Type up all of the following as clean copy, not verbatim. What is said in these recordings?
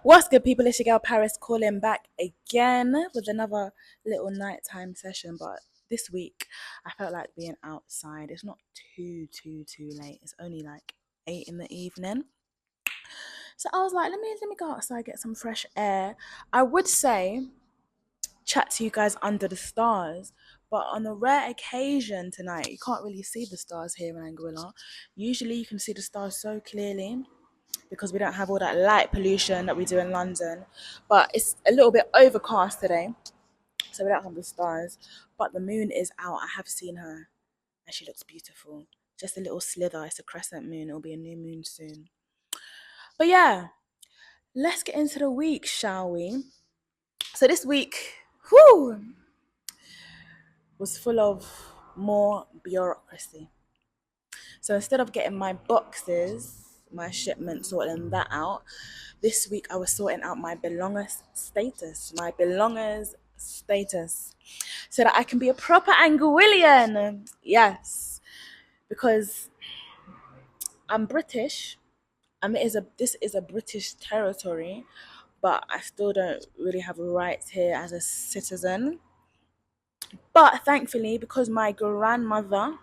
What's good, people? It's your girl Paris calling back again with another little nighttime session. But this week, I felt like being outside. It's not too late. It's only like 8 in the evening. So I was like, let me go outside, get some fresh air. I would say chat to you guys under the stars. But on a rare occasion tonight, you can't really see the stars here in Anguilla. Usually, you can see the stars so clearly because we don't have all that light pollution that we do in London. But it's a little bit overcast today, so we don't have the stars. But the moon is out. I have seen her, and she looks beautiful. Just a little slither. It's a crescent moon. It'll be a new moon soon. But yeah, let's get into the week, shall we? So this week, whew, was full of more bureaucracy. So instead of getting my boxes, my shipment, sorting that out, this week I was sorting out my belongers status, so that I can be a proper Anguillian. Yes, because I'm British. This is a British territory, but I still don't really have rights here as a citizen. But thankfully, because my grandmother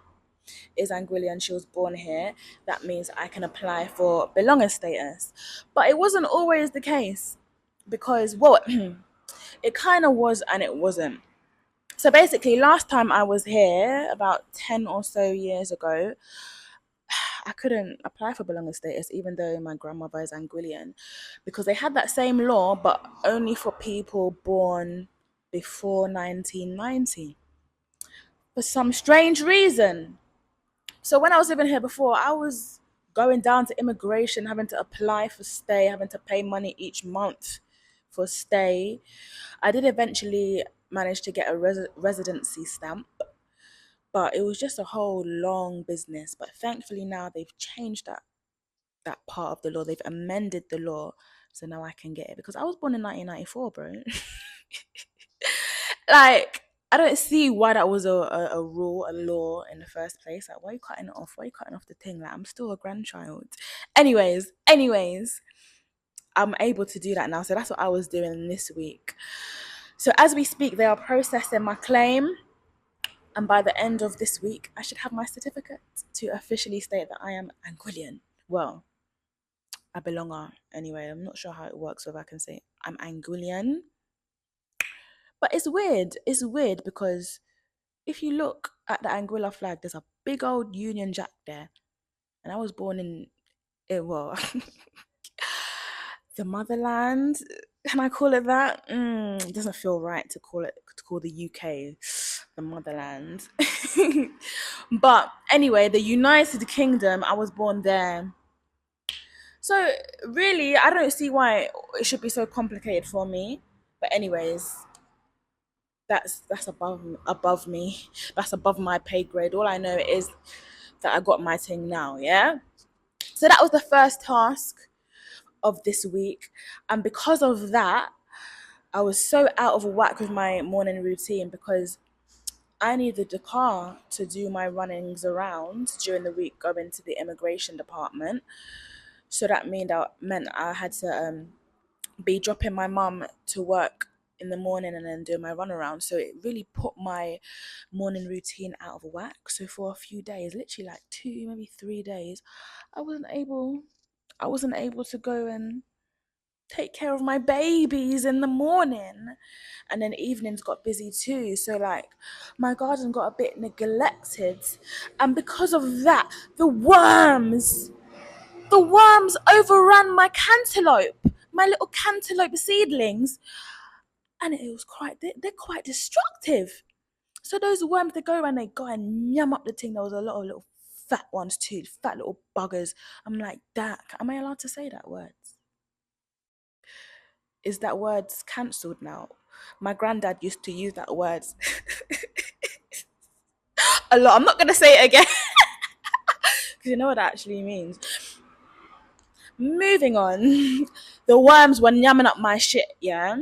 is Anguillian, she was born here, that means I can apply for belonger status. But it wasn't always the case because, well, it kind of was and it wasn't. So basically, last time I was here, about 10 or so years ago, I couldn't apply for belonger status even though my grandmother is Anguillian because they had that same law, but only for people born before 1990 for some strange reason. So when I was living here before, I was going down to immigration, having to apply for stay, having to pay money each month for stay. I did eventually manage to get a residency stamp, but it was just a whole long business. But thankfully now they've changed that part of the law. They've amended the law, so now I can get it because I was born in 1994, bro. Like, I don't see why that was a rule, a law in the first place. Like, why are you cutting it off? Why are you cutting off the thing? Like, I'm still a grandchild. Anyways, I'm able to do that now. So that's what I was doing this week. So as we speak, they are processing my claim. And by the end of this week, I should have my certificate to officially state that I am Anguillian. Well, a belonger anyway. I'm not sure how it works, whether I can say I'm Anguillian. But it's weird. It's weird because if you look at the Anguilla flag, there's a big old Union Jack there. And I was born in well, the motherland. Can I call it that? It doesn't feel right to call the UK the motherland. But anyway, the United Kingdom, I was born there. So really, I don't see why it should be so complicated for me. But anyways, that's above me. That's above my pay grade. All I know is that I got my thing now, yeah? So that was the first task of this week. And because of that, I was so out of whack with my morning routine because I needed the car to do my runnings around during the week going to the immigration department. So that meant I had to be dropping my mum to work in the morning and then doing my run around. So it really put my morning routine out of whack. So for a few days, literally like 2, maybe 3 days, I wasn't able I wasn't able to go and take care of my babies in the morning. And then evenings got busy too. So like my garden got a bit neglected. And because of that, the worms overran my cantaloupe, my little cantaloupe seedlings, and it was they're quite destructive. So those worms, they go around, they go and yum up the thing. There was a lot of little fat ones too, fat little buggers. I'm like, that, am I allowed to say that word? Is that word cancelled now? My granddad used to use that word a lot. I'm not gonna say it again because you know what that actually means. Moving on, the worms were yamming up my shit, yeah.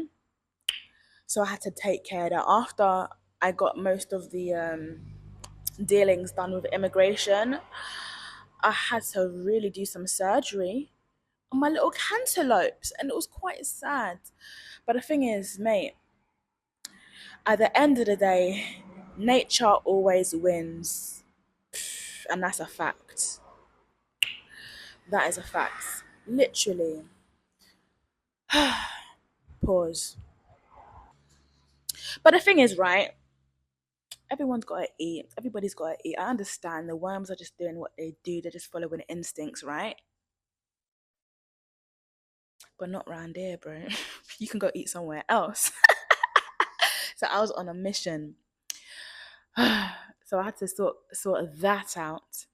So I had to take care of that. After I got most of the dealings done with immigration, I had to really do some surgery on my little cantaloupes, and it was quite sad. But the thing is, mate, at the end of the day, nature always wins, and that's a fact. That is a fact. Literally. Pause. But the thing is, right? Everyone's got to eat. Everybody's got to eat. I understand the worms are just doing what they do. They're just following instincts, right? But not round here, bro. You can go eat somewhere else. So I was on a mission. So I had to sort that out.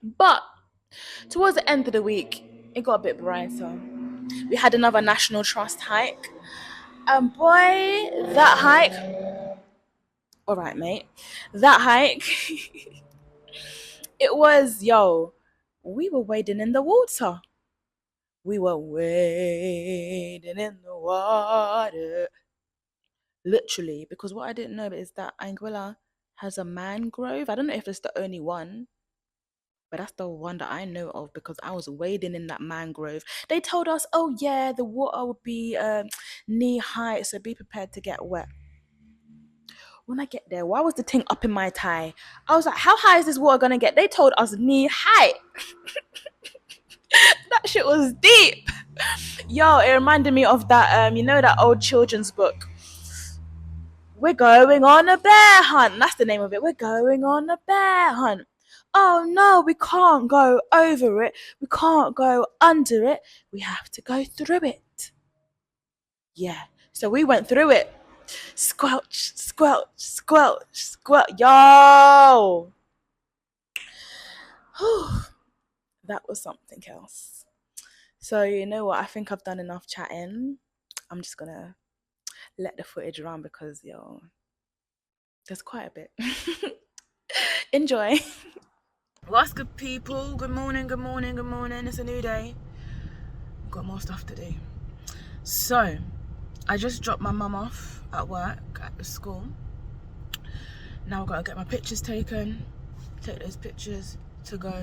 But towards the end of the week, it got a bit brighter. We had another National Trust hike. And boy, that hike, all right, mate, that hike, it was, we were wading in the water. We were wading in the water. Literally, because what I didn't know is that Anguilla has a mangrove. I don't know if it's the only one, but that's the one that I know of because I was wading in that mangrove. They told us, oh yeah, the water would be knee high, so be prepared to get wet. When I get there, why was the thing up in my thigh? I was like, how high is this water gonna get? They told us knee high. That shit was deep. Yo, it reminded me of that, that old children's book. We're going on a bear hunt. That's the name of it. We're going on a bear hunt. Oh no, we can't go over it. We can't go under it. We have to go through it. Yeah. So we went through it. Squelch, squelch, squelch, squelch. Yo! That was something else. So you know what? I think I've done enough chatting. I'm just gonna let the footage run because there's quite a bit. Enjoy. What's good, people? Good morning, good morning, good morning. It's a new day. I've got more stuff to do. So I just dropped my mum off at work at the school. Now I've got to get my pictures taken, take those pictures to go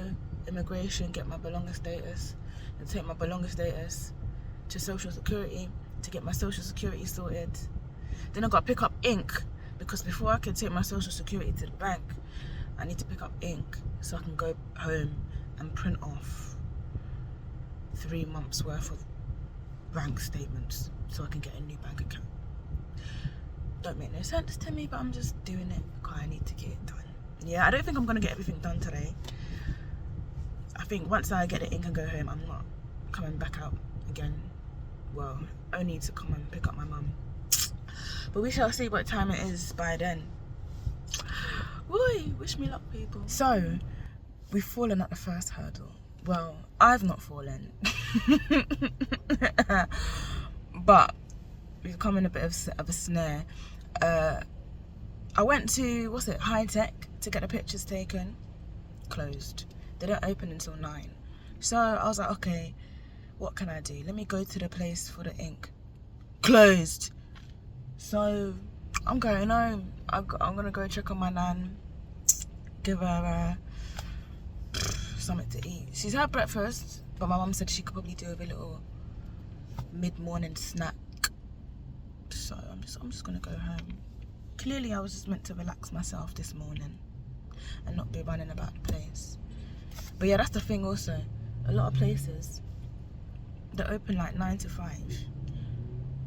immigration, get my belonging status, and take my belonging status to social security to get my social security sorted. Then I've got to pick up ink because before I can take my social security to the bank, I need to pick up ink so I can go home and print off 3 months worth of bank statements so I can get a new bank account. Don't make no sense to me, but I'm just doing it because I need to get it done. Yeah, I don't think I'm going to get everything done today. I think once I get the ink and go home, I'm not coming back out again. Well, only to come and pick up my mum. But we shall see what time it is by then. Boy, wish me luck, people. So, we've fallen at the first hurdle. Well, I've not fallen. But we've come in a bit of a snare. I went to, High Tech to get the pictures taken. Closed. They don't open until 9. So I was like, okay, what can I do? Let me go to the place for the ink. Closed. So I'm going home. I'm going to go check on my nan. Give her something to eat. She's had breakfast, but my mum said she could probably do with a little mid-morning snack. So I'm just going to go home. Clearly I was just meant to relax myself this morning and not be running about the place. But yeah, that's the thing also. A lot of places, they open like 9 to 5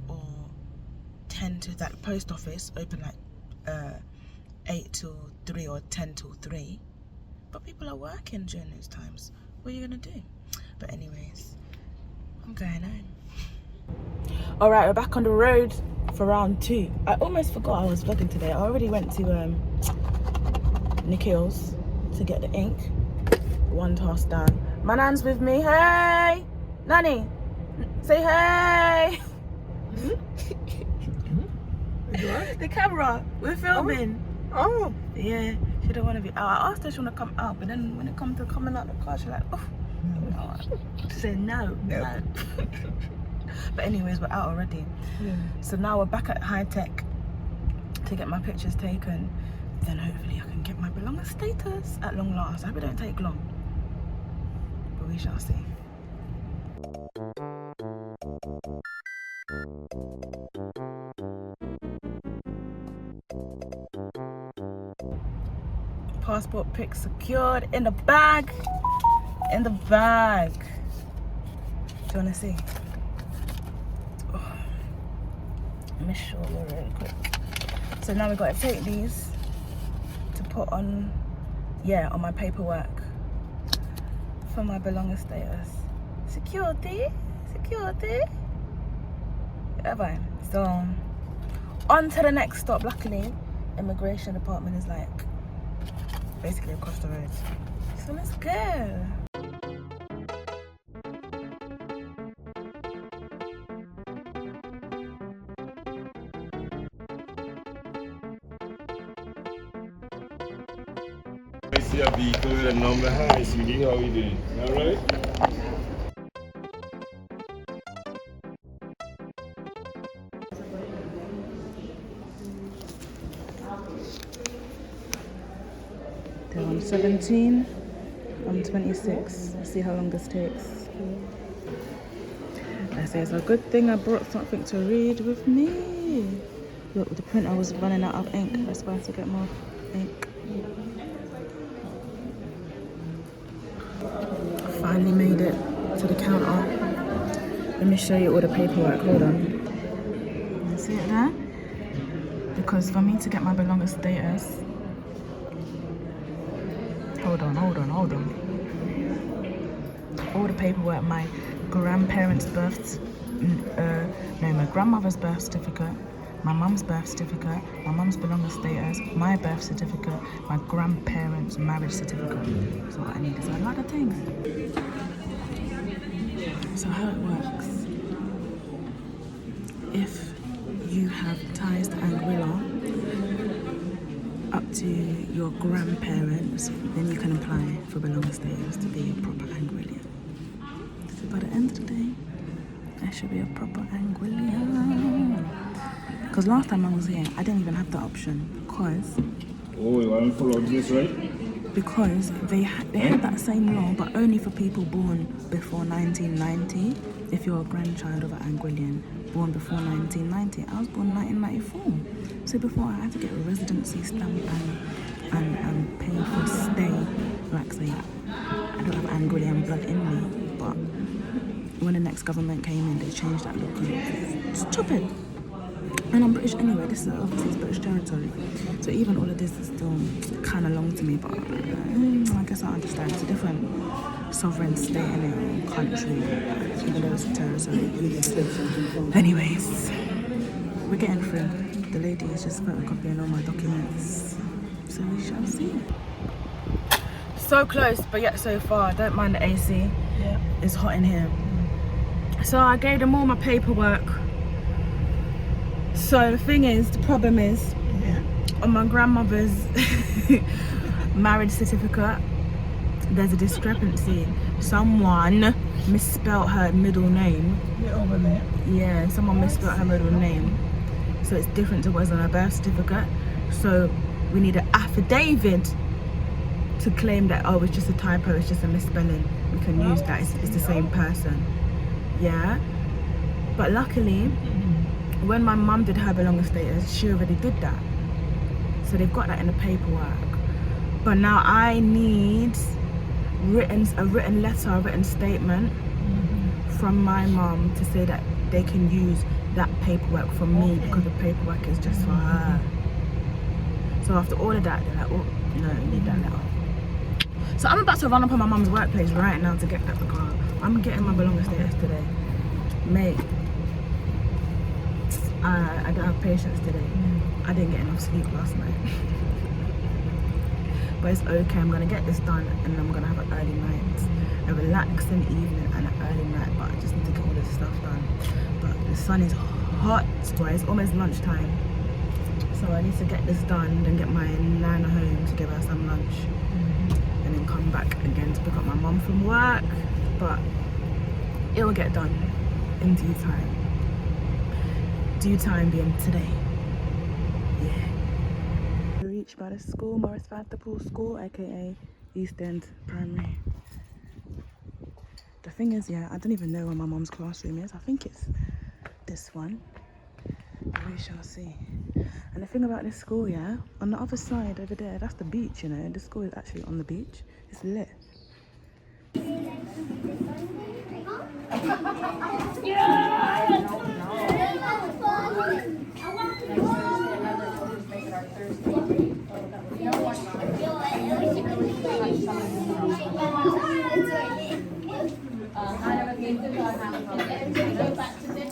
or 10 to, that post office open like 8 till 3 or 10 till 3. But people are working during those times. What are you going to do? But anyways, I'm going home. Alright, we're back on the road for round 2. I almost forgot I was vlogging today. I already went to Nikhil's to get the ink. 1 task down. My nan's with me. Hey! Nanny! Say hey! The camera! We're filming. Oh! Yeah, she don't want to be out. I asked her if she want to come out, but then when it comes to coming out the car, she's like, oh. No. She said no. But anyways, we're out already. Yeah. So now we're back at High Tech to get my pictures taken. Then hopefully I can get my belonging status at long last. I hope it don't take long. But we shall see. passport pic secured in the bag. In the bag. Do you want to see? Oh. Let me show you really quick. So now we've got to take these to put on, yeah, on my paperwork for my belonging status. Security. Yeah, fine. So on to the next stop. Luckily, immigration department is like basically across the road. So let's go. I see a vehicle with a number. Hi, sweetie, how you doing? All right? They're on 17. I'm 26. Let's see how long this takes. I say it's a good thing I brought something to read with me. Look, the printer was running out of ink. Let's try to get more ink. Finally made it to the counter. Let me show you all the paperwork. Hold on. You see it there? Because for me to get my belonging status, hold on. All the paperwork, my grandparents' births, my grandmother's birth certificate, my mum's birth certificate, my mum's belonging status, my birth certificate, my grandparents' marriage certificate. So what I need is a lot of things. So how it works, if you have ties to Anguilla up to your grandparents, then you can apply for belonging status to be a proper Anguillian. So by the end of the day, I should be a proper Anguillian. Because last time I was here, I didn't even have that option because... Oh, you want to follow this, right? Because they had that same law, but only for people born before 1990. If you're a grandchild of an Anguillian born before 1990. I was born 1994. So before I had to get a residency stamp and pay for stay. Like say, I don't have Anguillian blood in me, but when the next government came in, they changed that law because it's stupid. And I'm British anyway, this is obviously British territory. So even all of this is still kind of long to me, but I guess I understand. It's a different sovereign state in a country, even though it's a territory. Anyways, we're getting through. The lady is just photocopying all my documents. So we shall see. So close, but yet so far. Don't mind the AC. Yeah. It's hot in here. So I gave them all my paperwork. So the thing is, the problem is, on my grandmother's marriage certificate, there's a discrepancy. Someone misspelled her middle name. Yeah, someone misspelled her middle name. So it's different to what's on her birth certificate. So we need an affidavit to claim that, oh, it's just a typo, it's just a misspelling. We can use that, it's the same person. Yeah? But luckily, when my mum did her belonging status, she already did that. So they've got that in the paperwork. But now I need a written letter, a written statement from my mum to say that they can use that paperwork for me because the paperwork is just for her. So after all of that, they're like, oh, no, you need that letter. So I'm about to run up on my mum's workplace right now to get that because I'm getting my belonging status today. Mate, I don't have patience today. I didn't get enough sleep last night. But it's okay, I'm gonna get this done and I'm gonna have an early night. A relaxing evening and an early night, but I just need to get all this stuff done. But the sun is hot, boy, it's almost lunchtime. So I need to get this done, then get my nana home to give her some lunch. And then come back again to pick up my mum from work. But it will get done in due time. Due time being today. Yeah. Reached by the school, Morris Vanderpool School, aka East End Primary. The thing is, yeah, I don't even know where my mum's classroom is. I think it's this one. We shall see. And the thing about this school, yeah, on the other side over there, that's the beach, you know. The school is actually on the beach. It's lit.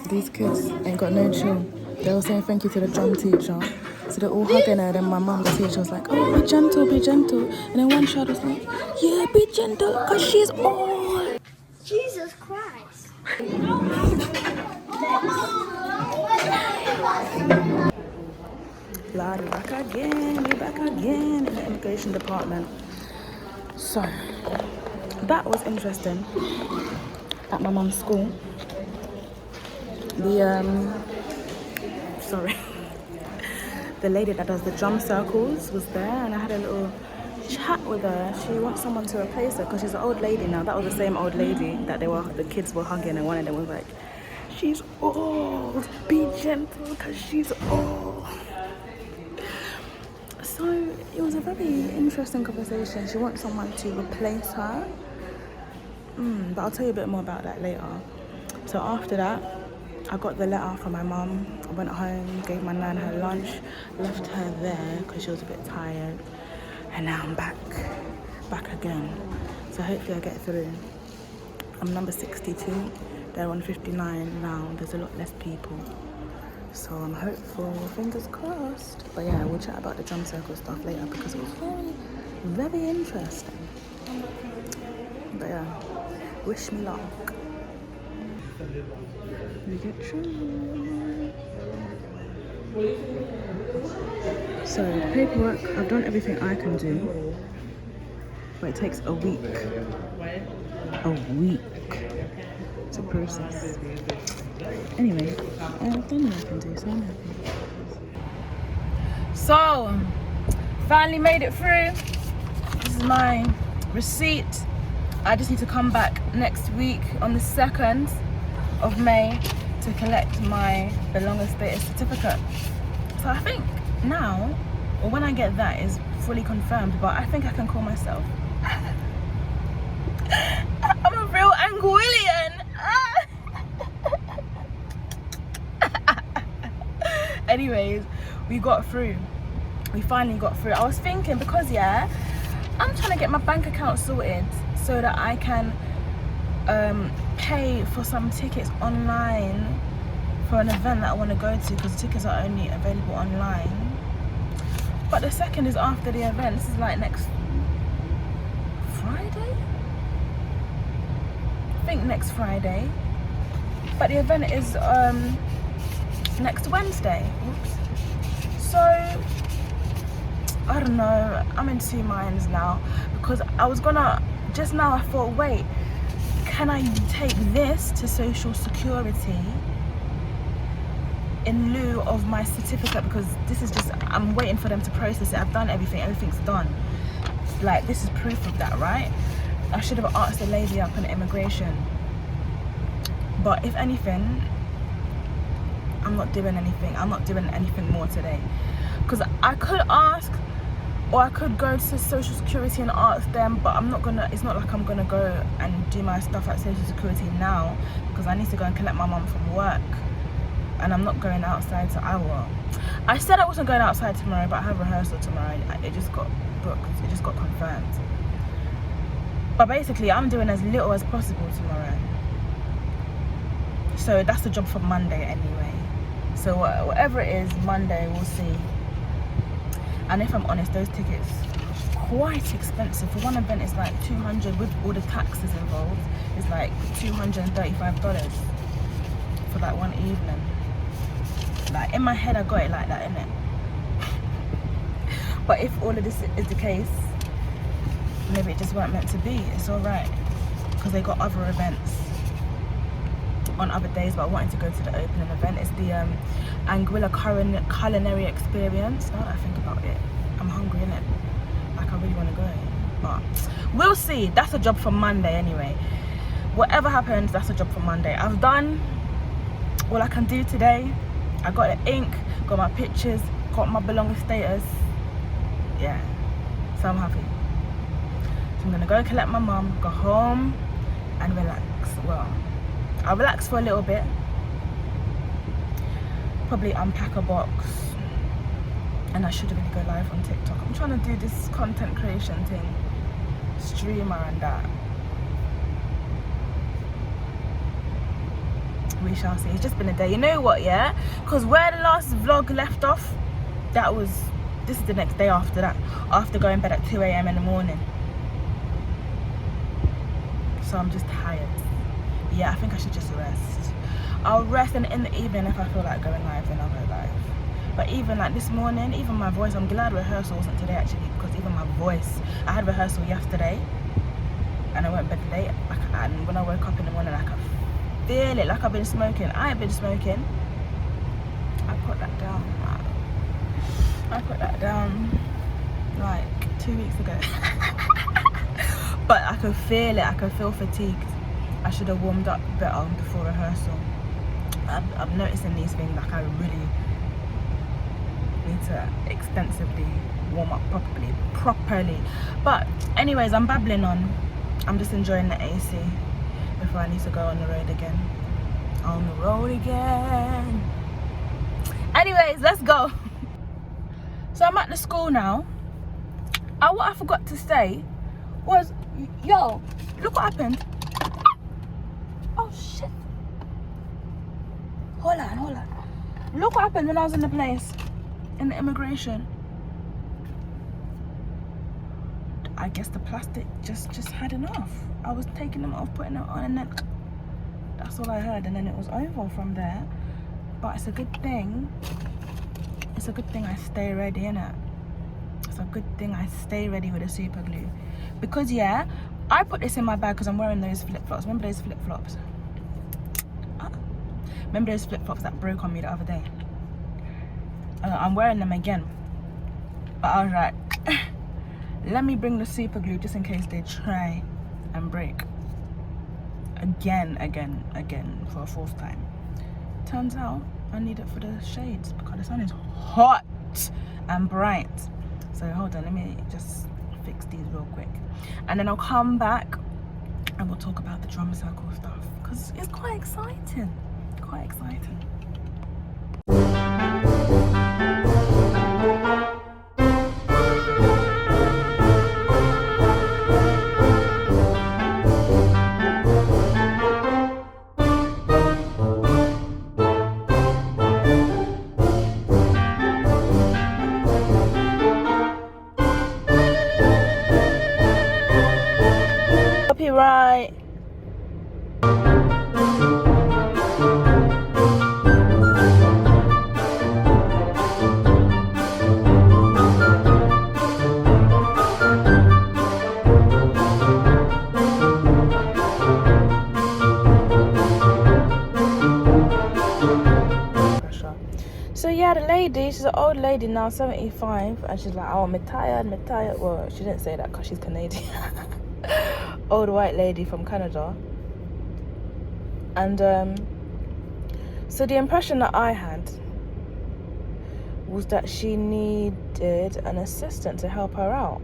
These kids ain't got no chill. They were saying thank you to the drum teacher. So they're all hugging her. Then my mum, the teacher, was like, oh, be gentle, be gentle. And then one child was like, yeah, be gentle, because she's old. Jesus Christ. Lord, we're back again in the immigration department. So, that was interesting at my mum's school. The lady that does the drum circles was there, and I had a little chat with her. She wants someone to replace her because she's an old lady now. That was the same old lady that the kids were hugging, and one of them was like, she's old, be gentle because she's old. So it was a very interesting conversation. She wants someone to replace her, but I'll tell you a bit more about that later. So after that, I got the letter from my mum. I went home, gave my nan her lunch, left her there because she was a bit tired, and now I'm back again. So hopefully I get through. I'm number 62, they're on 59 now. There's a lot less people, so I'm hopeful, fingers crossed. But yeah, we'll chat about the drum circle stuff later because it was very, very interesting. But yeah, wish me luck. We get through. So paperwork, I've done everything I can do, but it takes a week to process. Anyway, I've done what I can do, so I'm happy. So, finally made it through. This is my receipt. I just need to come back next week on the 2nd of May to collect my belonging status certificate. So I think now, or when I get that, is fully confirmed, but I think I can call myself I'm a real Anguillian. Anyways, we got through. We finally got through. I was thinking, because yeah, I'm trying to get my bank account sorted so that I can pay for some tickets online for an event that I want to go to, because tickets are only available online. But the 2nd is after the event. This is like next Friday? I think next Friday. But the event is next Wednesday. Oops. So I don't know, I'm in two minds now, because I was gonna, just now I thought, wait, can I take this to Social Security in lieu of my certificate? Because this is just, I'm waiting for them to process it. I've done everything's done. Like, this is proof of that, right? I should have asked the lady up on immigration. But if anything, I'm not doing anything more today. Because I could ask, or I could go to Social Security and ask them, but it's not like I'm gonna go and do my stuff at Social Security now, because I need to go and collect my mum from work. And I'm not going outside, so I said I wasn't going outside tomorrow, but I have rehearsal tomorrow. It just got booked, it just got confirmed. But basically, I'm doing as little as possible tomorrow. So that's the job for Monday anyway. So whatever it is, Monday, we'll see. And if I'm honest, those tickets are quite expensive. For one event, it's like $200 with all the taxes involved. It's like $235 for that one evening. Like, in my head, I got it like that, innit? But if all of this is the case, maybe it just weren't meant to be. It's alright, because they got other events on other days, but I wanted to go to the opening event. It's the Anguilla Culinary Experience. Now that I think about it, I'm hungry, innit? Like, I really want to go, but we'll see. That's a job for Monday anyway. Whatever happens, that's a job for Monday. I've done all I can do today. I got the ink, got my pictures got my belonging status. Yeah, so I'm happy. So I'm gonna go collect my mum, go home and relax. Well, I'll relax for a little bit, probably unpack a box, and I should really go live on TikTok. I'm trying to do this content creation thing, streamer and that. We shall see. It's just been a day. You know what, yeah? Because where the last vlog left off, this is the next day after that, after going to bed at 2 a.m. in the morning. So I'm just tired. Yeah, I think I should just rest. I'll rest, and in the evening, if I feel like going live, then I'll go live. But even like this morning, even my voice, I'm glad rehearsal wasn't today actually, because even my voice, I had rehearsal yesterday and I went to bed late, and when I woke up in the morning, I could feel it, like I've been smoking. I ain't been smoking. I put that down like 2 weeks ago. But I could feel it, I could feel fatigued. I should have warmed up better before rehearsal. I'm noticing these things, like I really need to extensively warm up properly. But anyways, I'm babbling on. I'm just enjoying the AC before I need to go on the road again. Anyways, let's go. So I'm at the school now. What I forgot to say was, yo, look what happened. Oh shit. Hold on. Look what happened when I was in the place, in the immigration. I guess the plastic just had enough. I was taking them off, putting them on, and then that's all I heard, and then it was over from there. But it's a good thing. It's a good thing I stay ready, innit? It's a good thing I stay ready with the super glue. Because yeah, I put this in my bag because I'm wearing those flip-flops. Remember those flip-flops? Remember those flip-flops that broke on me the other day? I'm wearing them again. But I was like, let me bring the super glue just in case they try and break. Again, for a fourth time. Turns out I need it for the shades because the sun is hot and bright. So hold on, let me just fix these real quick. And then I'll come back and we'll talk about the drum circle stuff because it's quite exciting. Copyright. So yeah, the lady, she's an old lady now, 75, and she's like, oh, I'm tired. Well, she didn't say that because she's Canadian. Old white lady from Canada. And so the impression that I had was that she needed an assistant to help her out,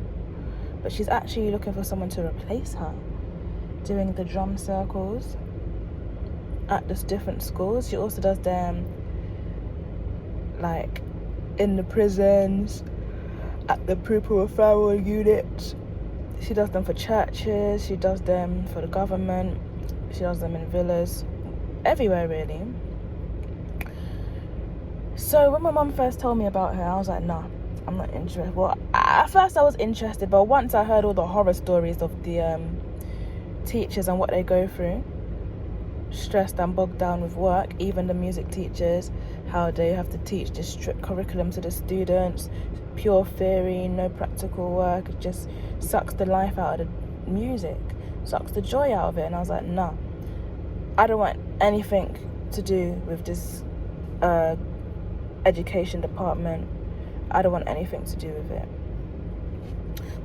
but she's actually looking for someone to replace her doing the drum circles at the different schools. She also does them like in the prisons, at the pupil referral units. She does them for churches, she does them for the government, she does them in villas, everywhere really. So when my mum first told me about her, I was like, nah, I'm not interested. Well, at first I was interested, but once I heard all the horror stories of the teachers and what they go through, stressed and bogged down with work, even the music teachers, how they have to teach this strict curriculum to the students, pure theory, no practical work. It just sucks the life out of the music, sucks the joy out of it. And I was like, nah, I don't want anything to do with this education department. I don't want anything to do with it.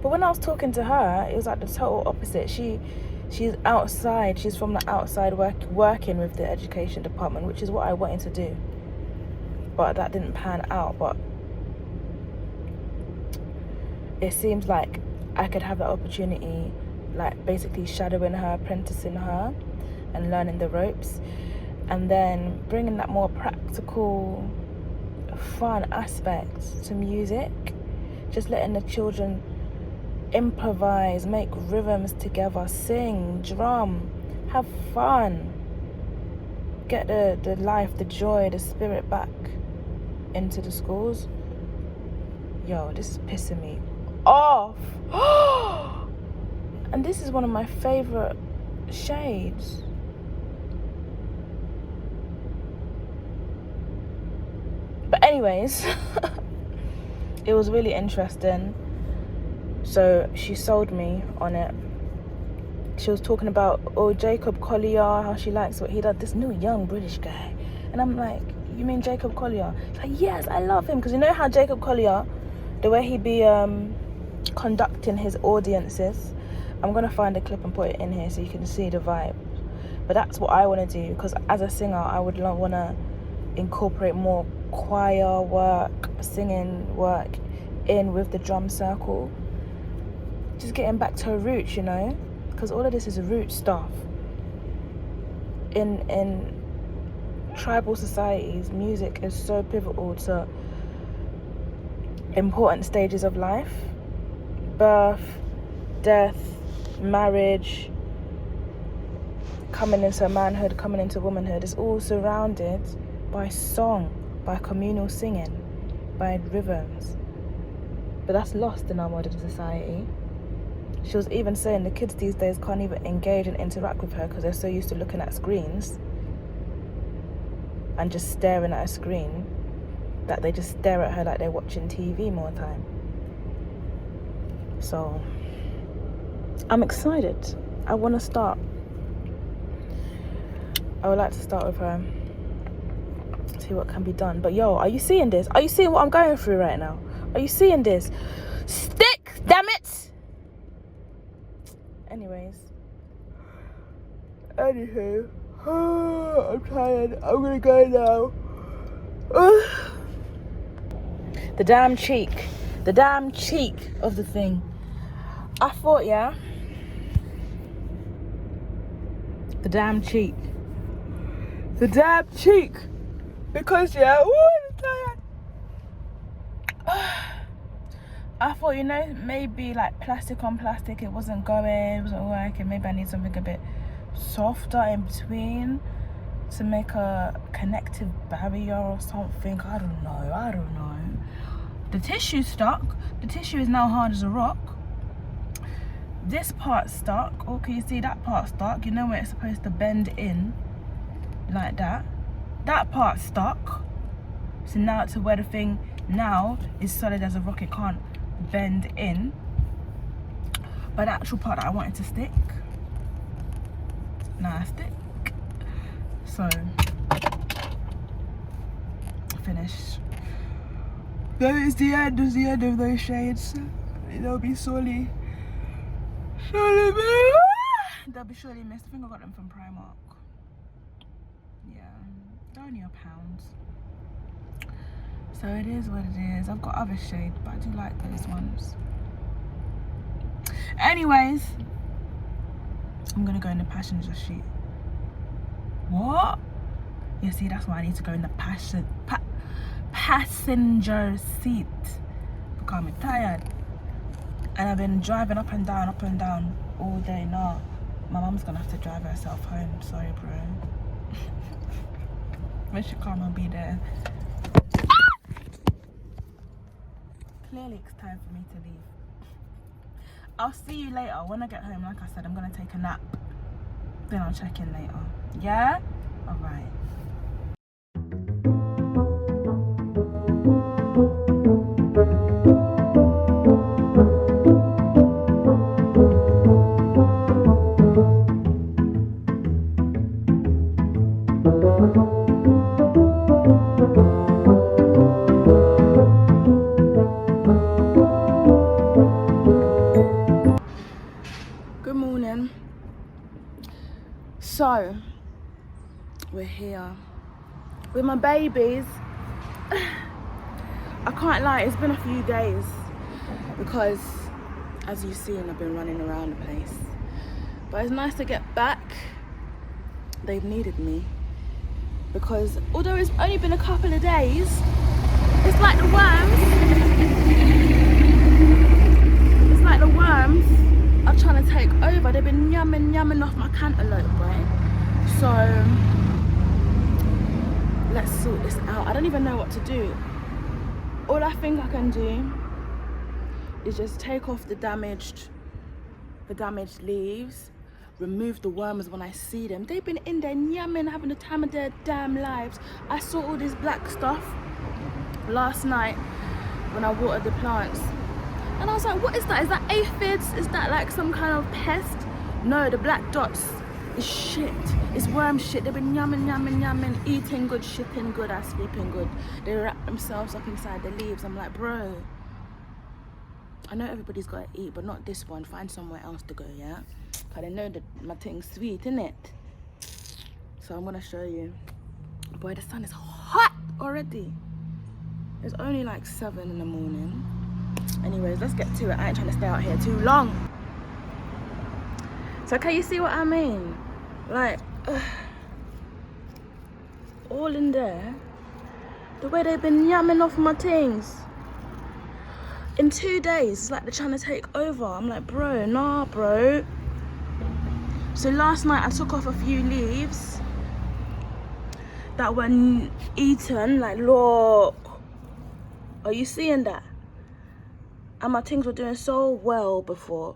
But when I was talking to her, it was like the total opposite. She's outside, she's from the outside working with the education department, which is what I wanted to do. But that didn't pan out. But it seems like I could have the opportunity, like basically shadowing her, apprenticing her, and learning the ropes, and then bringing that more practical, fun aspect to music. Just letting the children improvise, make rhythms together, sing, drum, have fun. Get the life, the joy, the spirit back into the schools. Yo, this is pissing me off. And this is one of my favorite shades. But anyways, it was really interesting. So she sold me on it. She was talking about, Jacob Collier, how she likes what he does, this new young British guy. And I'm like, you mean Jacob Collier? She's like, yes, I love him. Because you know how Jacob Collier, the way he be conducting his audiences, I'm going to find a clip and put it in here so you can see the vibe. But that's what I want to do, because as a singer, I would want to incorporate more choir work, singing work in with the drum circle. Just getting back to her roots, you know, because all of this is root stuff. In tribal societies, music is so pivotal to important stages of life: birth, death, marriage, coming into manhood, coming into womanhood. It's all surrounded by song, by communal singing, by rhythms. But that's lost in our modern society. She was even saying the kids these days can't even engage and interact with her because they're so used to looking at screens and just staring at a screen that they just stare at her like they're watching TV more time. So I'm excited. I want to start. I would like to start with her, see what can be done. But yo, are you seeing this? Are you seeing what I'm going through right now? Are you seeing this? Stick, damn it! Anyways. Anywho. I'm tired. I'm gonna go now. The damn cheek. The damn cheek of the thing. I thought, yeah. The damn cheek. The damn cheek. Because, yeah, I'm tired. I thought, you know, maybe like plastic on plastic, it wasn't working. Maybe I need something a bit softer in between to make a connective barrier or something. I don't know. The tissue stuck. The tissue is now hard as a rock. This part stuck. Okay, you see that part stuck. You know where it's supposed to bend in like that. That part stuck. So now to where the thing now is solid as a rock, it can't bend in. But the actual part that I wanted to stick, now I stick. So finished. That is the end of those shades. They'll be sorely missed. They'll be surely missed. I think I got them from Primark. Yeah, they're only £1. So it is what it is. I've got other shades, but I do like those ones. Anyways, I'm gonna go in the passenger seat. What? You see, that's why I need to go in the passenger seat because I'm tired. And I've been driving up and down all day now. My mum's gonna have to drive herself home. Sorry, bro. When she come, I'll be there. Clearly it's time for me to leave. I'll see you later. When I get home, like I said, I'm gonna take a nap. Then I'll check in later. Yeah? Alright. Good morning. So, we're here with my babies. I can't lie, it's been a few days. because as you've seen, I've been running around the place. But it's nice to get back. They've needed me because although it's only been a couple of days, it's like the worms. It's like the worms are trying to take over. They've been yamming off my cantaloupe, right? So let's sort this out. I don't even know what to do. All I think I can do is just take off the damaged leaves, remove the worms when I see them. They've been in there yamming, having the time of their damn lives. I saw all this black stuff last night when I watered the plants. And I was like, what is that? Is that aphids? Is that like some kind of pest? No, the black dots is shit. It's worm shit. They've been yamming, eating good, shitting good, and sleeping good. They wrap themselves up inside the leaves. I'm like, bro, I know everybody's got to eat, but not this one. Find somewhere else to go, yeah? Because I know that my thing's sweet, innit? So I'm going to show you. Boy, the sun is hot already. It's only like 7 in the morning. Anyways, let's get to it. I ain't trying to stay out here too long. So can you see what I mean? Like, all in there. The way they've been yamming off my things. In 2 days, it's like they're trying to take over. I'm like, bro, nah, bro. So last night I took off a few leaves that were eaten. Like, look. Are you seeing that? And my things were doing so well before.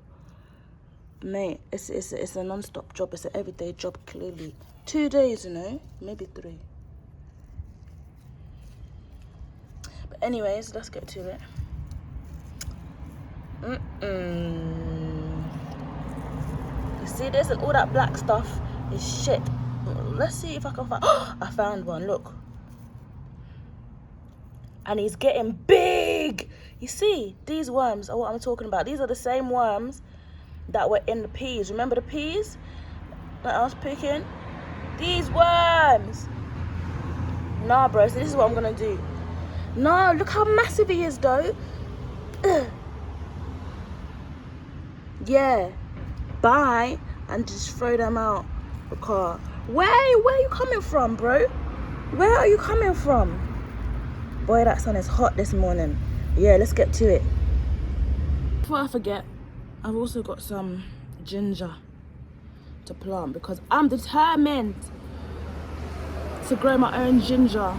Mate, it's a non-stop job. It's an everyday job, clearly. 2 days, you know, maybe 3. But anyways, let's get to it. You see this? And all that black stuff is shit. Let's see if I can find... I found one, look. And he's getting big. You see, these worms are what I'm talking about. These are the same worms that were in the peas. Remember the peas that I was picking? These worms. Nah, bro, so this is what I'm gonna do. No, look how massive he is, though. Ugh. Yeah, bye, and just throw them out the car. Where are you coming from, bro? Where are you coming from? Boy, that sun is hot this morning. Yeah, let's get to it. Before I forget, I've also got some ginger to plant because I'm determined to grow my own ginger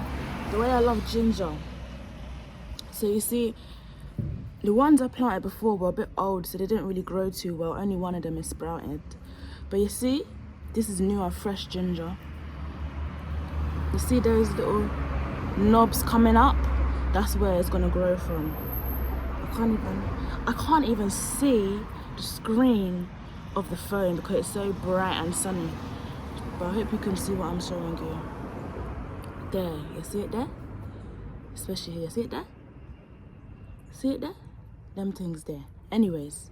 the way I love ginger. So you see, the ones I planted before were a bit old, so they didn't really grow too well. Only one of them is sprouted. But you see, this is new and fresh ginger. You see those little knobs coming up? That's where it's gonna grow from. I can't even see the screen of the phone because it's so bright and sunny. But I hope you can see what I'm showing you. There, you see it there? Especially here, see it there? See it there? Them things there. Anyways.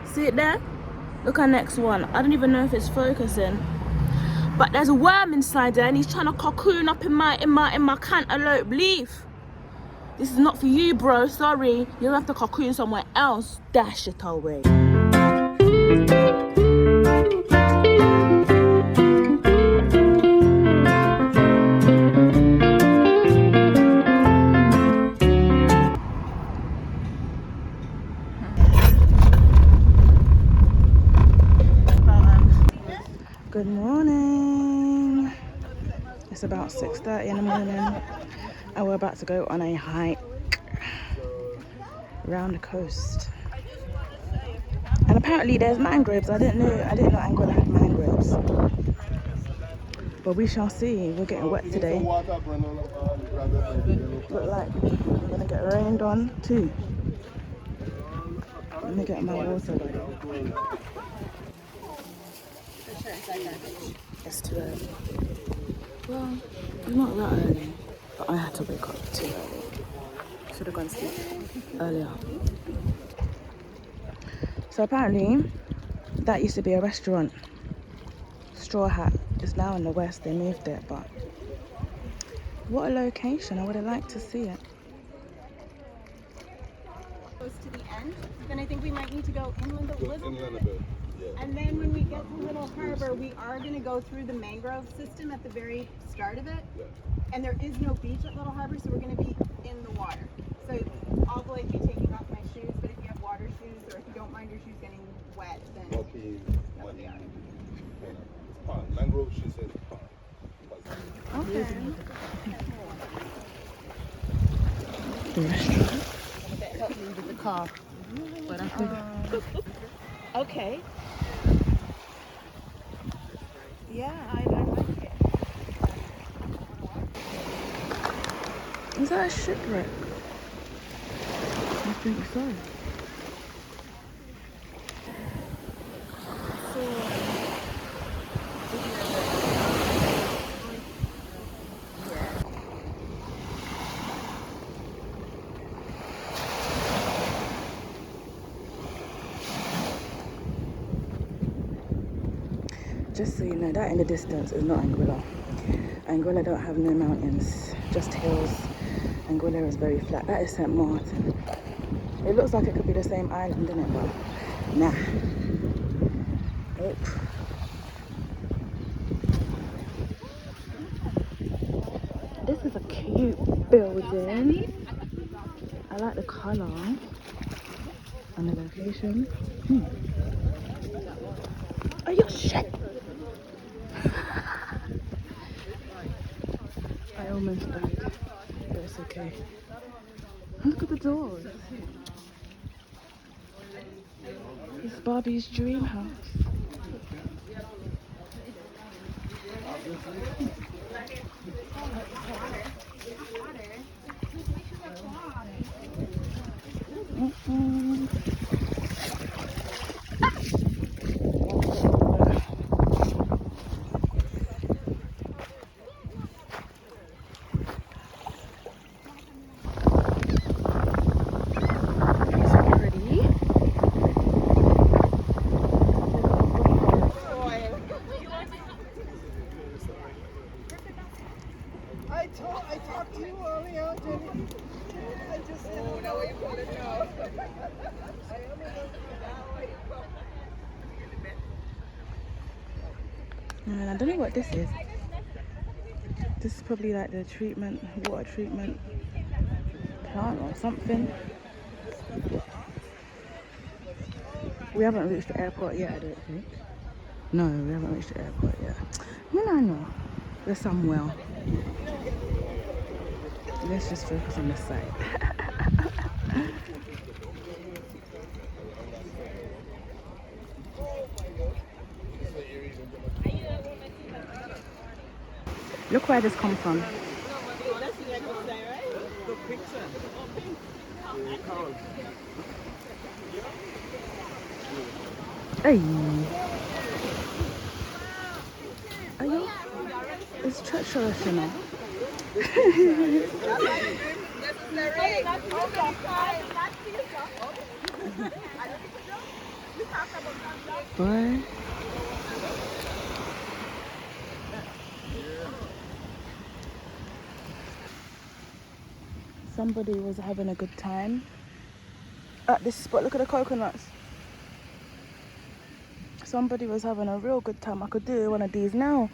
See it there? Look at next one. I don't even know if it's focusing. But there's a worm inside there and he's trying to cocoon up in my cantaloupe leaf. This is not for you, bro. Sorry. You'll have to cocoon somewhere else. Dash it away. Good morning. It's about 6:30 in the morning. And we're about to go on a hike around the coast. And apparently there's mangroves. I didn't know Angola had mangroves. But we shall see. We're getting wet today. Look like we're gonna get rained on too. Let me get my water ready. It's too early. Well, it's not that early. But I had to wake up too early. should have gone to sleep earlier. So apparently, that used to be a restaurant. Straw Hat. It's now in the west. They moved it, but what a location! I would have liked to see it. Goes to the end. Then I think we might need to go inland a little bit. And then when we get to Little Harbor, we are going to go through the mangrove system at the very start of it. And there is no beach at Little Harbor, so we're going to be in the water. So I'll like be taking off my shoes, but if you have water shoes or if you don't mind your shoes getting wet, then Okay. that'll be all right. It's pond. Mangrove, she says pond. Okay. The restaurant. Help me with the car. But okay. Yeah, I like it. Is that a shipwreck? I think so. Just so you know, that in the distance is not Anguilla. Anguilla don't have no mountains, just hills. Anguilla is very flat. That is St. Martin. It looks like it could be the same island, doesn't it? But nah. Nope. This is a cute building. I like the colour and the location. Oh, you shit! I almost died, but it's okay. Look at the doors. It's Barbie's dream house. I talked to you earlier, Jenny. I just said, oh, now you call it now. I don't know what this is. This is probably like the treatment, water treatment plant or something. We haven't reached the airport yet, I don't think. No, we haven't reached the airport yet. I know. There's somewhere. Let's just focus on this side. Look where this come from. Hey. Are you? It's treacherous, you know. Boy. Somebody was having a good time at this spot. Look at the coconuts. Somebody was having a real good time. I could do one of these now.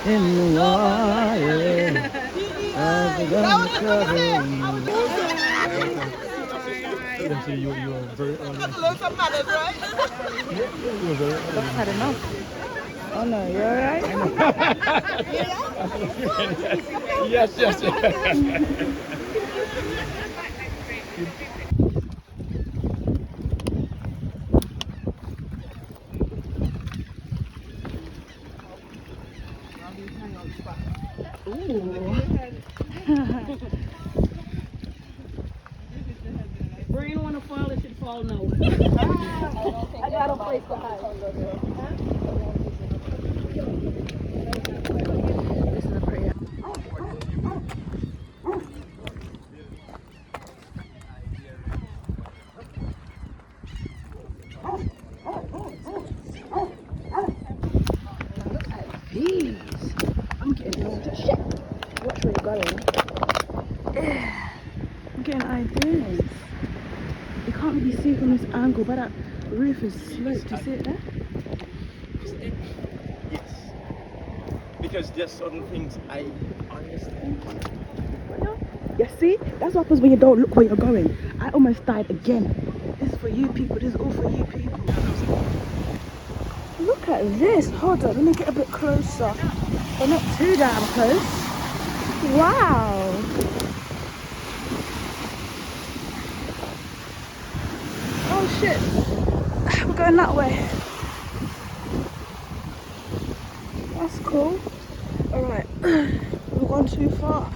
In the water, You were very early. That's had enough. Oh no, you alright? Yes. Brain wanna fall, it should fall now. I got a place to hide. This is a pretty. Jeez, I'm getting shit. Watch where you're going. I'm getting ideas. You can't really see from this angle, but that roof is sloped. You see it there? Yes. Because there's certain things I understand. You see? That's what happens when you don't look where you're going. I almost died again. This is for you people. This is all for you people. Look at this. Hold on. Let me get a bit closer. But not too damn close. Wow. Oh shit. We're going that way. That's cool. Alright. We've gone too far.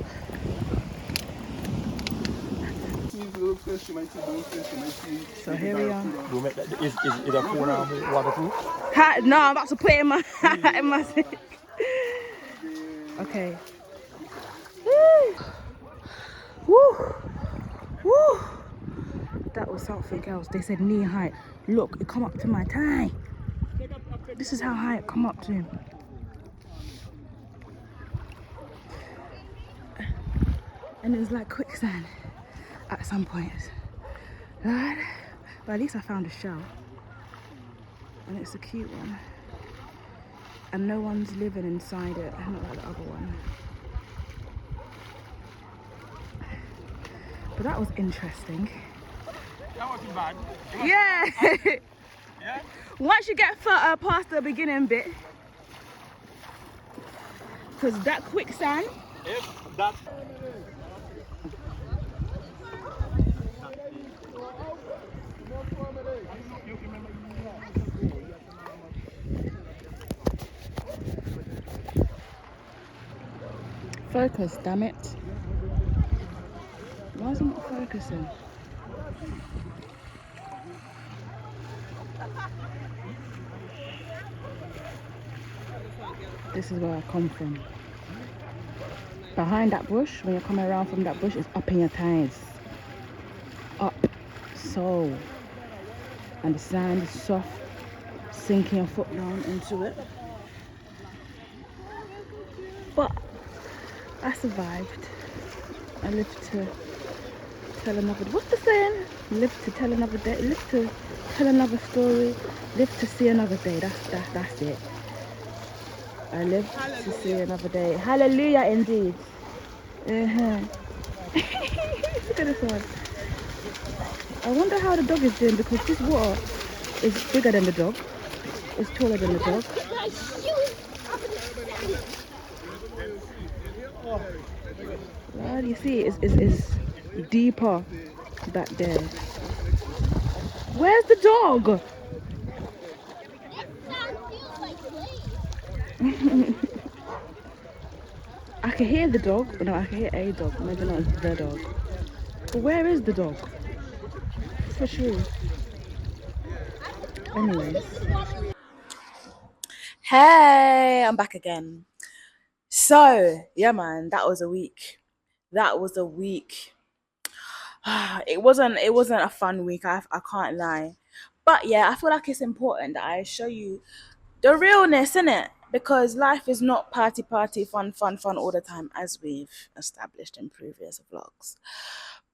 So here we are. Is it a phone waterproof? No, I'm about to put it in my in my sink. Okay. Woo. Woo. That was something else. They said knee height. Look, it come up to my thigh. This is how high it come up to. And it was like quicksand at some point. Right? But at least I found a shell. And it's a cute one. And no one's living inside it, not like the other one. But that was interesting. That wasn't bad. Yeah! Yeah? Once you get past the beginning bit, because that quicksand, If that. focus, damn it. Why is it not focusing? This is where I come from. Behind that bush, when you're coming around from that bush, it's up in your thighs. Up. So. And the sand is soft, sinking your foot down into it. But I survived. I lived to tell another. What's the saying? Live to tell another day. Live to tell another story. Live to see another day. That's it. I lived to see another day. Hallelujah, indeed. Look at this one. I wonder how the dog is doing because this water is bigger than the dog. It's taller than the dog. Well, you see, it's deeper back there. Where's the dog? I can hear the dog. No, I can hear a dog. Maybe not the dog. But where is the dog? For sure. Anyways. Hey, I'm back again. So, yeah, man, that was a week. It wasn't a fun week, I can't lie. But yeah, I feel like it's important that I show you the realness, innit? Because life is not party, fun all the time, as we've established in previous vlogs.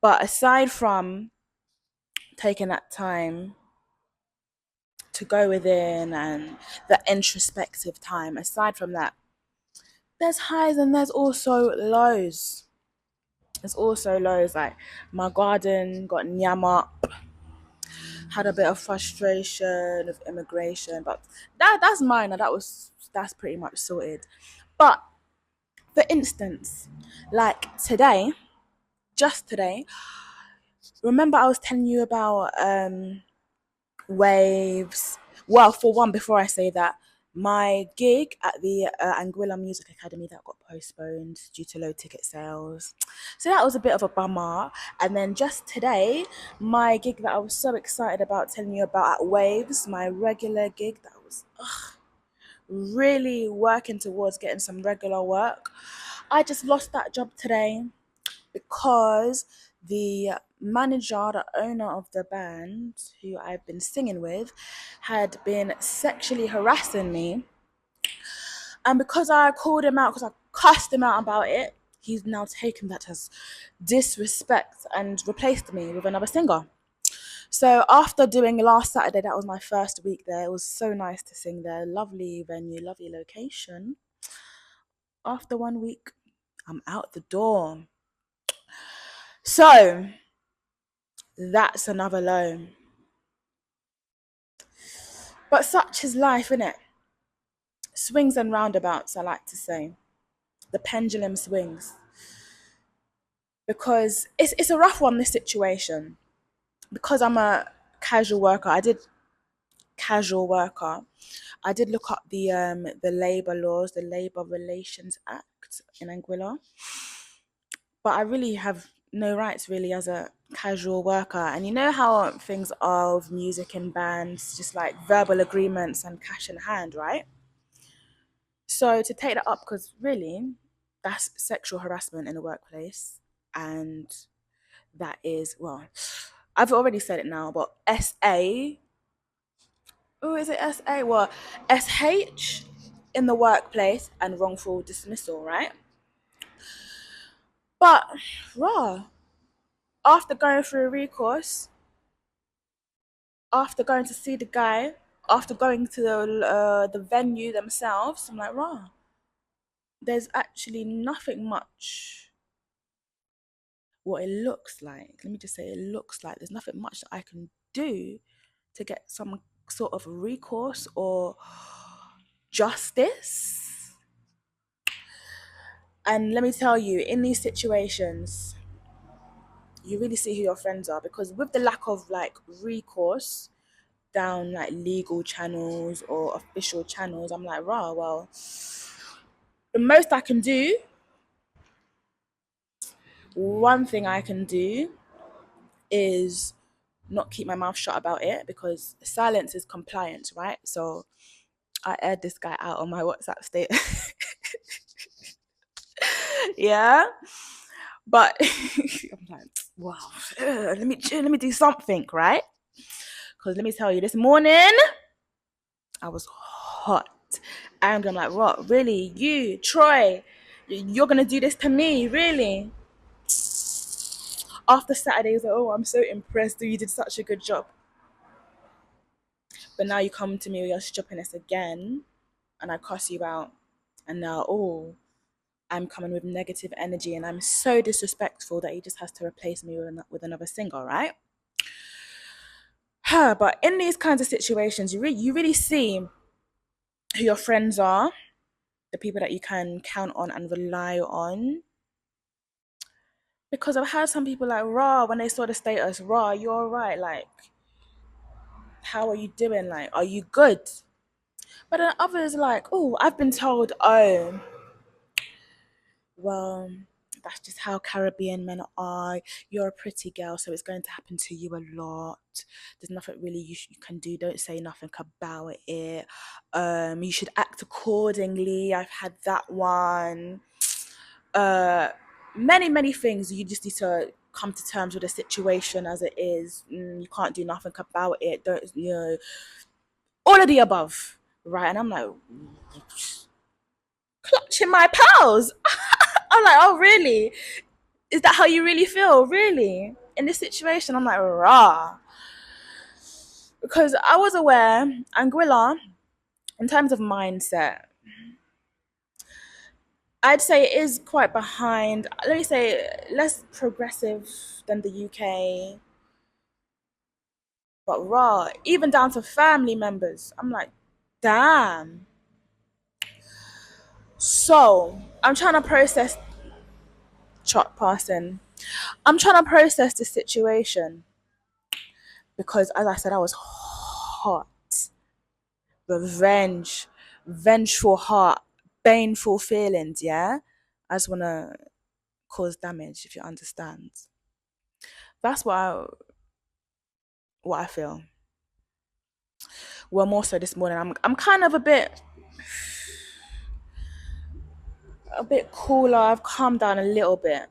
But aside from taking that time to go within and the introspective time, aside from that, there's highs and there's also lows. Like my garden got nyam up, had a bit of frustration of immigration, but that's minor. That's pretty much sorted. But for instance, like today, just today, remember I was telling you about Waves. Well, for one, before I say that, my gig at the Anguilla Music Academy that got postponed due to low ticket sales. So that was a bit of a bummer. And then just today, my gig that I was so excited about telling you about at Waves, my regular gig that I was really working towards getting some regular work. I just lost that job today because the manager, the owner of the band who I've been singing with, had been sexually harassing me. And because I called him out, because I cussed him out about it, he's now taken that as disrespect and replaced me with another singer. So after doing last Saturday, that was my first week there. It was so nice to sing there. Lovely venue, lovely location. After 1 week, I'm out the door. So that's another low. But such is life, innit? Swings and roundabouts, I like to say. The pendulum swings. Because it's a rough one, this situation. Because I'm a casual worker, I did look up the labour laws, the Labour Relations Act in Anguilla. But I really have no rights really as a casual worker. And you know how things are with music and bands, just like verbal agreements and cash in hand, right? So to take that up, because really that's sexual harassment in the workplace, and that is, well, I've already said it now, but SA, oh, is it SA? Well, SH in the workplace and wrongful dismissal, right? But raw, after going through a recourse, after going to see the guy, after going to the venue themselves, I'm like, raw, there's actually nothing much what it looks like. Let me just say, it looks like there's nothing much that I can do to get some sort of recourse or justice. And let me tell you, in these situations, you really see who your friends are, because with the lack of like recourse down like legal channels or official channels, I'm like, rah, well, the most I can do, one thing I can do is not keep my mouth shut about it, because silence is compliance, right? So I aired this guy out on my WhatsApp status. Yeah, but I'm like, wow, let me do something, right? Because let me tell you, this morning I was hot, and I'm like, what? Really, you, Troy, you're gonna do this to me, really? After Saturday, he's like, oh, I'm so impressed. You did such a good job. But now you come to me with your stupidness again, and I cuss you out, and now, oh, I'm coming with negative energy, and I'm so disrespectful that he just has to replace me with another singer, right? But in these kinds of situations, you really see who your friends are, the people that you can count on and rely on. Because I've had some people like, raw, when they saw the status, raw, you're all right, like, how are you doing? Like, are you good? But then others like, oh, I've been told, oh, well, that's just how Caribbean men are. You're a pretty girl, so it's going to happen to you a lot. There's nothing really you can do. Don't say nothing about it. You should act accordingly. I've had that one. Many things. You just need to come to terms with the situation as it is. You can't do nothing about it. Don't, all of the above, right? And I'm like, clutching my pearls. I'm like, oh, really? Is that how you really feel? Really? In this situation, I'm like, rah. Because I was aware, Anguilla, in terms of mindset, I'd say it is quite behind, let me say, less progressive than the UK. But raw, even down to family members, I'm like, damn. So, I'm trying to process Chot passing. I'm trying to process this situation because, as I said, I was hot. Revenge, vengeful heart, baneful feelings, yeah? I just want to cause damage, if you understand. That's what I feel. Well, more so this morning. I'm kind of a bit cooler. I've calmed down a little bit.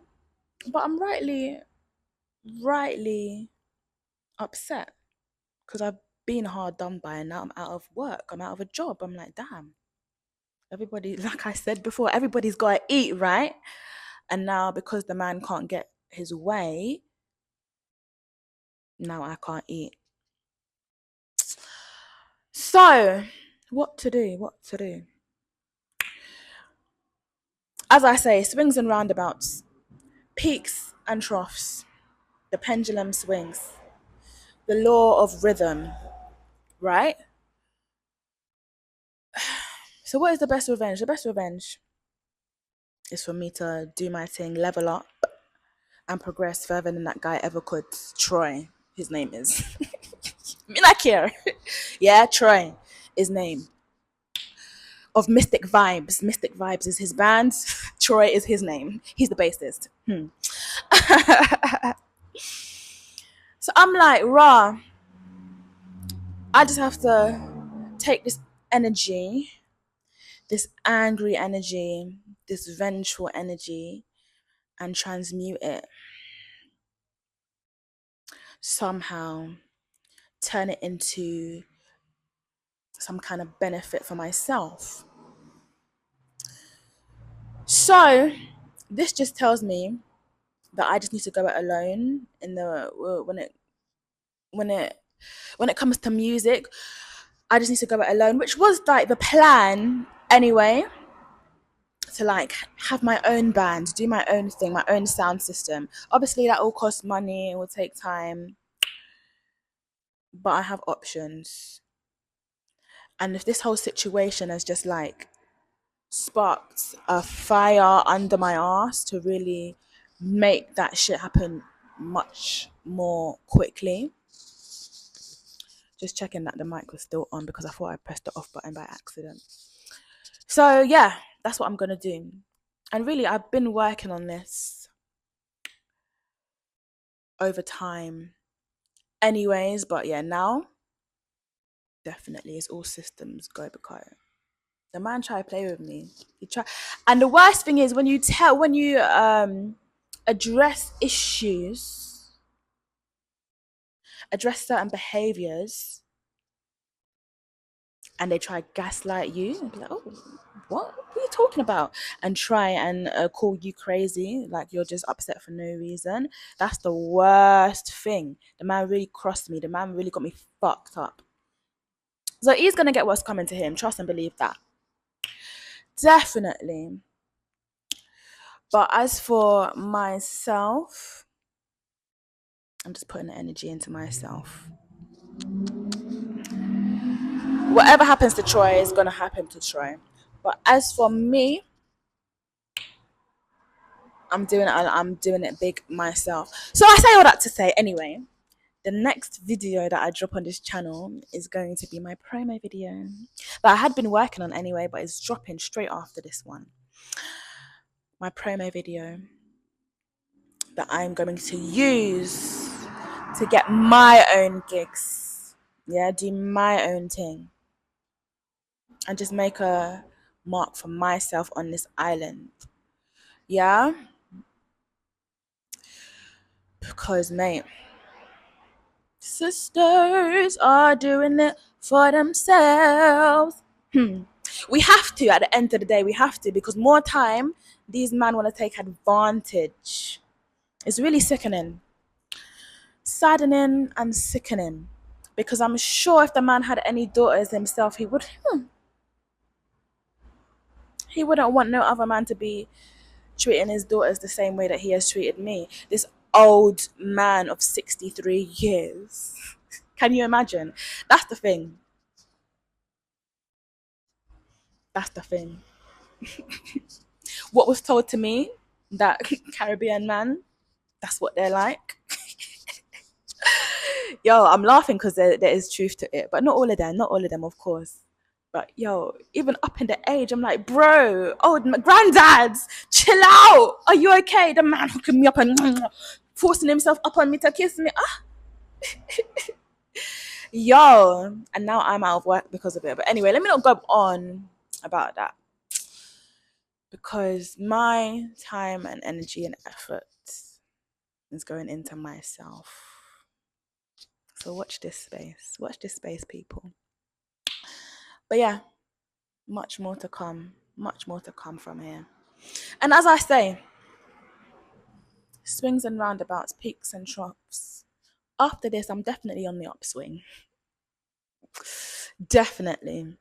But I'm rightly upset because I've been hard done by and now I'm out of work. I'm out of a job. I'm like, damn. Everybody, like I said before, everybody's got to eat, right? And now because the man can't get his way, now I can't eat. So, what to do? As I say, swings and roundabouts, peaks and troughs, the pendulum swings, the law of rhythm, right? So, what is the best revenge? The best revenge is for me to do my thing, level up, and progress further than that guy ever could. Troy, his name is. Me not care. Yeah, Troy, his name. Of Mystic Vibes. Mystic Vibes is his band. Troy is his name. He's the bassist. So I'm like, raw. I just have to take this energy, this angry energy, this vengeful energy, and transmute it. Somehow turn it into some kind of benefit for myself. So this just tells me that I just need to go it alone in the when it comes to music. I just need to go it alone, which was like the plan anyway, to like have my own band, do my own thing, my own sound system. Obviously that will cost money, it will take time, but I have options. And if this whole situation has just like sparked a fire under my ass to really make that shit happen much more quickly. Just checking that the mic was still on because I thought I pressed the off button by accident. So yeah, that's what I'm gonna do. And really, I've been working on this over time anyways, but yeah, now definitely it's all systems go because the man tried to play with me. He tried, and the worst thing is when you address issues, address certain behaviors, and they try to gaslight you and be like, oh, what are you talking about? And try and call you crazy, like you're just upset for no reason. That's the worst thing. The man really crossed me. The man really got me fucked up. So he's going to get what's coming to him. Trust and believe that. Definitely. But as for myself, I'm just putting the energy into myself. Whatever happens to Troy is going to happen to Troy. But as for me, I'm doing it big myself. So I say all that to say, anyway, the next video that I drop on this channel is going to be my promo video that I had been working on anyway, but it's dropping straight after this one. My promo video that I'm going to use to get my own gigs. Yeah, do my own thing. And just make a mark for myself on this island. Yeah? Because, mate, sisters are doing it for themselves. We have to, at the end of the day, we have to, because more time, these men want to take advantage. It's really sickening. Saddening and sickening. Because I'm sure if the man had any daughters himself, he wouldn't want no other man to be treating his daughters the same way that he has treated me. This old man of 63 years. Can you imagine? That's the thing. That's the thing. What was told to me, that Caribbean man, That's what they're like. Yo, I'm laughing because there is truth to it, but not all of them, of course. But yo, even up in the age, I'm like, bro, oh, my granddads, chill out. Are you okay? The man hooking me up and forcing himself up on me to kiss me. Ah. Yo, and now I'm out of work because of it. But anyway, let me not go on about that, because my time and energy and effort is going into myself. So watch this space, people. But yeah, much more to come from here. And as I say, swings and roundabouts, peaks and troughs. After this, I'm definitely on the upswing. Definitely.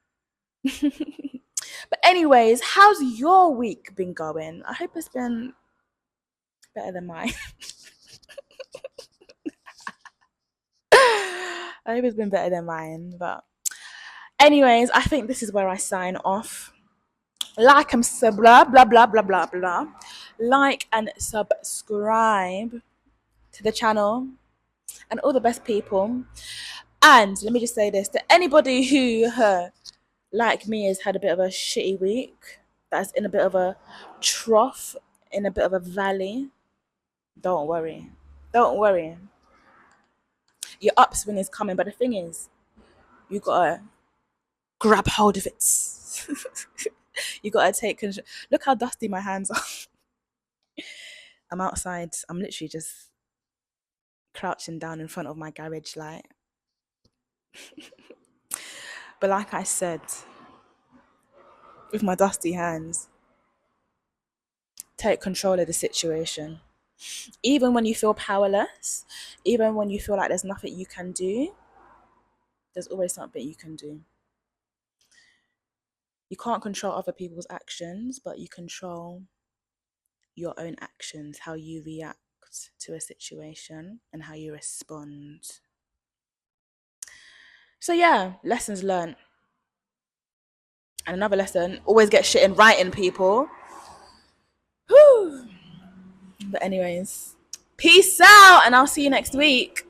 But anyways, how's your week been going? I hope it's been better than mine. I hope it's been better than mine. But anyways, I think this is where I sign off. Like and blah blah blah blah blah blah. Like and subscribe to the channel and all the best people. And let me just say this to anybody who, like me, has had a bit of a shitty week, that's in a bit of a trough, in a bit of a valley. Don't worry. Your upswing is coming, but the thing is, you gotta grab hold of it. You gotta take control. Look how dusty my hands are. I'm outside. I'm literally just crouching down in front of my garage light. But like I said, with my dusty hands, take control of the situation. Even when you feel powerless, even when you feel like there's nothing you can do, there's always something you can do. You can't control other people's actions, but you control your own actions, how you react to a situation and how you respond. So yeah, lessons learned. And another lesson, always get shit in writing, people. Whew. But anyways, peace out, and I'll see you next week.